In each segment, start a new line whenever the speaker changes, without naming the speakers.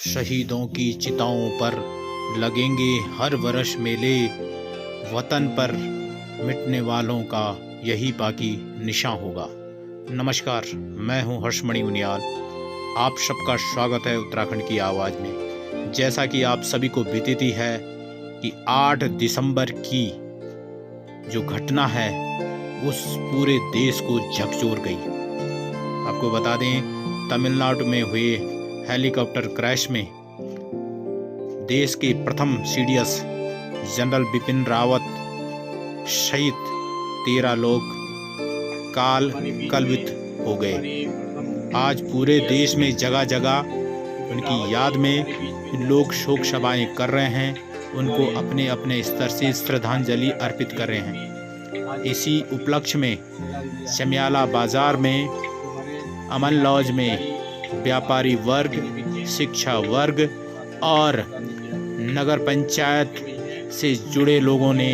शहीदों की चिताओं पर लगेंगे हर वर्ष मेले, वतन पर मिटने वालों का यही बाकी निशान होगा। नमस्कार, मैं हूं हर्षमणि उनियाल। आप सबका स्वागत है उत्तराखंड की आवाज़ में। जैसा कि आप सभी को विदित है कि 8 दिसंबर की जो घटना है उस पूरे देश को झकझोर गई। आपको बता दें, तमिलनाडु में हुए हेलीकॉप्टर क्रैश में देश के प्रथम सीडीएस जनरल बिपिन रावत सहित 13 लोग कलवित हो गए। आज पूरे देश में जगह जगह उनकी याद में लोग शोक सभाएं कर रहे हैं, उनको अपने अपने स्तर से श्रद्धांजलि अर्पित कर रहे हैं। इसी उपलक्ष्य में शमियाला बाजार में, अमन लॉज में व्यापारी वर्ग, शिक्षा वर्ग और नगर पंचायत से जुड़े लोगों ने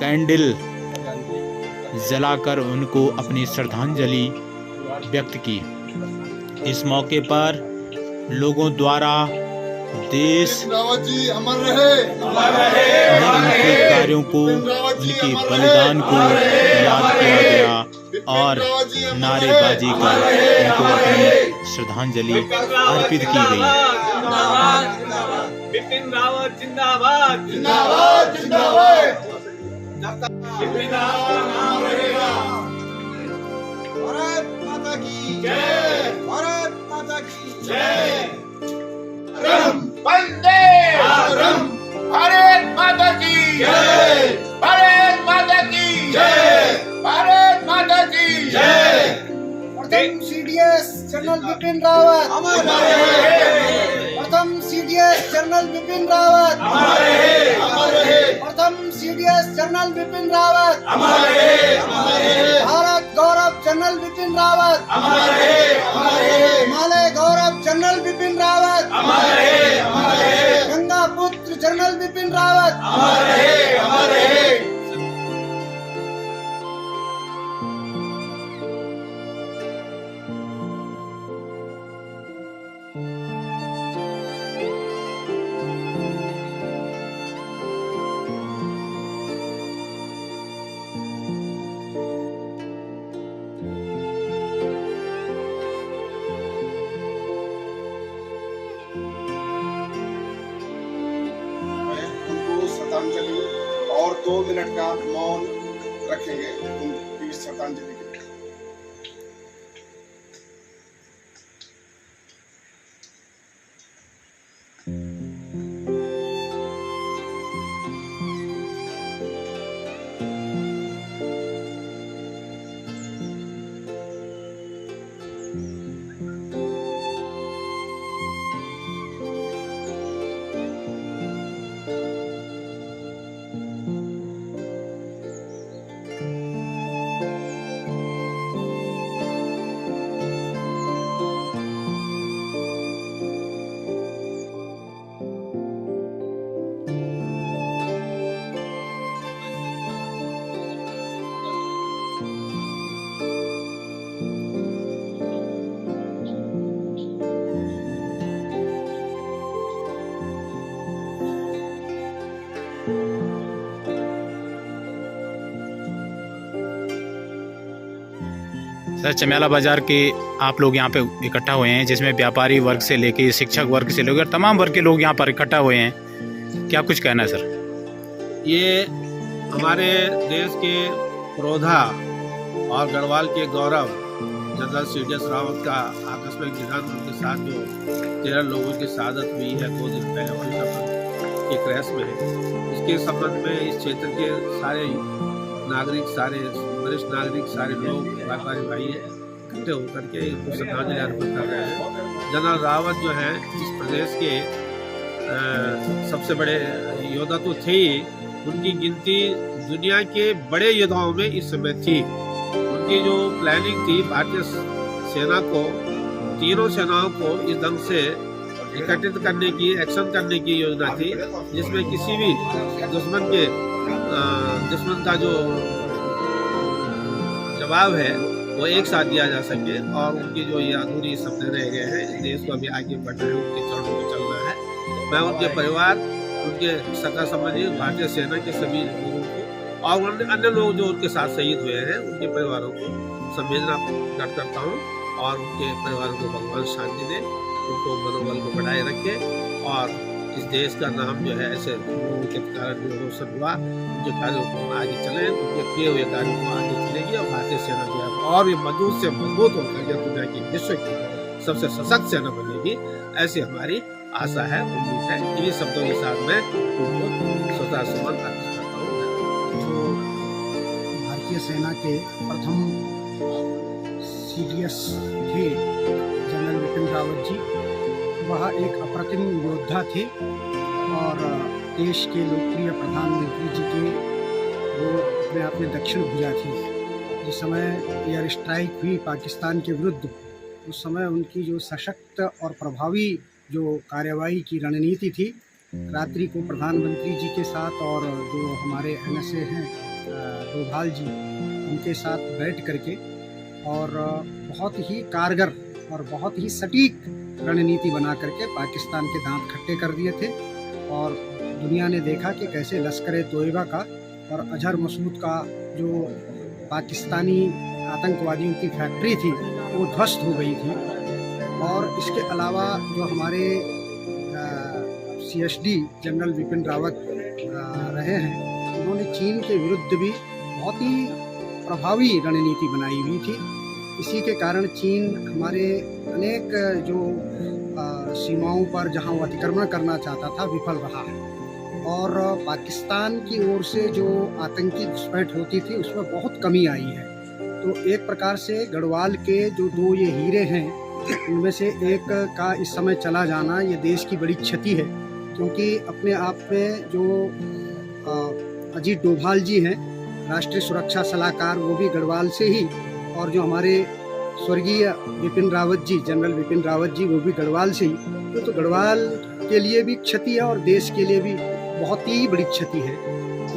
कैंडल जलाकर उनको अपनी श्रद्धांजलि व्यक्त की। इस मौके पर लोगों द्वारा देश उनके कार्यों को, उनके बलिदान को याद किया गया और नारेबाजी कर उनको अपनी श्रद्धांजलि अर्पित की गई।
बिपिन रावत जिंदाबाद,
जिंदाबाद जिंदाबाद।
बिपिन रावत नाम रहेगा।
भारत माता की
जय,
भारत माता की
जय।
वंदे मातरम। भारत माता की जय, भारत माता की जय, भारत माता की जय। प्रथम सीडीएस जनरल बिपिन रावत अमर रहे। प्रथम सीडीएस जनरल बिपिन रावत अमर रहे, अमर रहे। प्रथम सीडीएस जनरल बिपिन रावत अमर रहे, अमर रहे। भारत गौरव जनरल बिपिन रावत अमर रहे, अमर रहे। हिमालय गौरव जनरल बिपिन रावत अमर रहे, अमर रहे। गंगा पुत्र जनरल बिपिन रावत अमर रहे, अमर रहे। श्रद्धांजलि और 2 मिनट का मौन रखेंगे उनकी श्रद्धांजलि के लिए।
सर, चमियाला बाजार के आप लोग यहाँ पे इकट्ठा हुए हैं, जिसमें व्यापारी वर्ग से लेके शिक्षक वर्ग से लेकर तमाम वर्ग के लोग यहाँ पर इकट्ठा हुए हैं। क्या कुछ कहना है सर?
ये हमारे देश के प्रोधा और गढ़वाल के गौरव जनरल सीडीएस रावत का आकस्मिक निधन, उनके साथ जो 13 लोगों की शहादत हुई है 2 दिन पहले हेलीकॉप्टर के क्रैश में, इसके संबंध में इस क्षेत्र के सारे नागरिक, सारे वरिष्ठ नागरिक, सारे लोग, व्यापारी भाई इकट्ठे होकर के इनको श्रद्धांजलि अर्पित कर रहे हैं। जनरल रावत जो है इस प्रदेश के सबसे बड़े योद्धा तो थे ही, उनकी गिनती दुनिया के बड़े योद्धाओं में इस समय थी। उनकी जो प्लानिंग थी, भारतीय सेना को, तीनों सेनाओं को इस ढंग से एकत्रित करने की, एक्शन करने की योजना थी, जिसमें किसी भी दुश्मन के दुश्मन का जो जवाब है वो एक साथ दिया जा सके और उनकी जो ये अधूरी सपने रह गए हैं इस देश को अभी आगे बढ़ना है, उनके चरणों में चलना है। मैं उनके परिवार, उनके सगा संबंधी, भारतीय सेना के सभी लोगों को और अन्य लोग जो उनके साथ शहीद हुए हैं उनके परिवारों को संवेदना प्रकट करता हूँ और उनके परिवारों को भगवान शांति दे, उनको मनोबल को बढ़ाए रखे और इस देश का नाम जो है ऐसे लोगों के कारण जो रोशन हुआ, उनके कार्यों को आगे चले, उनके किए हुए कार्यों को आगे चलेगी और भारतीय सेना जो है और भी मजबूत से मजबूत होकर के दुनिया की विश्व की सबसे सशक्त सेना बनेगी, ऐसी हमारी आशा है, उम्मीद है। इन्हीं शब्दों के साथ मैं उनको श्रद्धा सुमन अर्पित करता हूँ।
जो भारतीय सेना के प्रथम CDS थे जनरल विपिन रावत जी, वह एक अप्रतिम योद्धा थे और देश के लोकप्रिय प्रधानमंत्री जी के वो अपने आप में दक्षिण भुजा थी। जिस समय एयर स्ट्राइक हुई पाकिस्तान के विरुद्ध, उस समय उनकी जो सशक्त और प्रभावी जो कार्यवाही की रणनीति थी, रात्रि को प्रधानमंत्री जी के साथ और जो हमारे NSA हैं डोभाल जी, उनके साथ बैठ करके और बहुत ही कारगर और बहुत ही सटीक रणनीति बना करके पाकिस्तान के दांत खट्टे कर दिए थे। और दुनिया ने देखा कि कैसे लश्कर-ए-तोयबा का और अजहर मसूद का जो पाकिस्तानी आतंकवादियों की फैक्ट्री थी वो ध्वस्त हो गई थी। और इसके अलावा जो हमारे CSD जनरल विपिन रावत रहे हैं, उन्होंने चीन के विरुद्ध भी बहुत ही प्रभावी रणनीति बनाई हुई थी। इसी के कारण चीन हमारे अनेक जो सीमाओं पर जहां वो अतिक्रमण करना चाहता था विफल रहा है और पाकिस्तान की ओर से जो आतंकी घुसपैठ होती थी उसमें बहुत कमी आई है। तो एक प्रकार से गढ़वाल के जो दो ये हीरे हैं, उनमें से एक का इस समय चला जाना ये देश की बड़ी क्षति है, क्योंकि अपने आप में जो अजीत डोभाल जी हैं, राष्ट्रीय सुरक्षा सलाहकार, वो भी गढ़वाल से ही, और जो हमारे स्वर्गीय विपिन रावत जी, जनरल विपिन रावत जी, वो भी गढ़वाल से ही। तो गढ़वाल के लिए भी क्षति है और देश के लिए भी बहुत ही बड़ी क्षति है।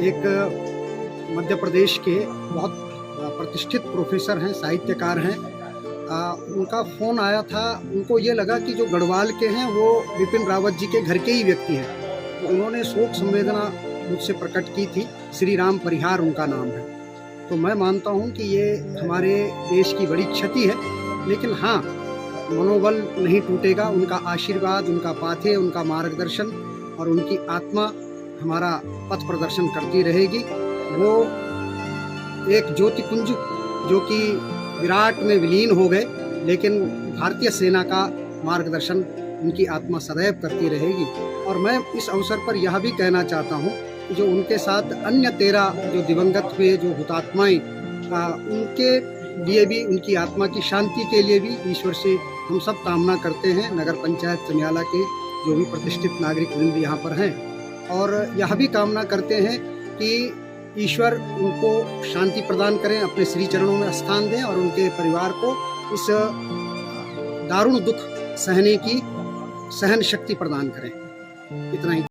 एक मध्य प्रदेश के बहुत प्रतिष्ठित प्रोफेसर हैं, साहित्यकार हैं, उनका फ़ोन आया था। उनको ये लगा कि जो गढ़वाल के हैं वो विपिन रावत जी के घर के ही व्यक्ति हैं, तो उन्होंने शोक संवेदना मुझसे प्रकट की थी। श्री राम परिहार उनका नाम है। तो मैं मानता हूं कि ये हमारे देश की बड़ी क्षति है, लेकिन हाँ, मनोबल नहीं टूटेगा। उनका आशीर्वाद, उनका पाथे, उनका मार्गदर्शन और उनकी आत्मा हमारा पथ प्रदर्शन करती रहेगी। वो एक ज्योतिपुंज जो कि विराट में विलीन हो गए, लेकिन भारतीय सेना का मार्गदर्शन उनकी आत्मा सदैव करती रहेगी। और मैं इस अवसर पर यह भी कहना चाहता हूँ कि जो उनके साथ अन्य 13 जो दिवंगत हुए, जो हुतात्माएं, उनके लिए भी, उनकी आत्मा की शांति के लिए भी ईश्वर से हम सब कामना करते हैं। नगर पंचायत चमियाला के जो भी प्रतिष्ठित नागरिक वृंद यहाँ पर हैं, और यह भी कामना करते हैं कि ईश्वर उनको शांति प्रदान करें, अपने श्री चरणों में स्थान दें और उनके परिवार को इस दारुण दुख सहने की सहन शक्ति प्रदान करें। इतना ही।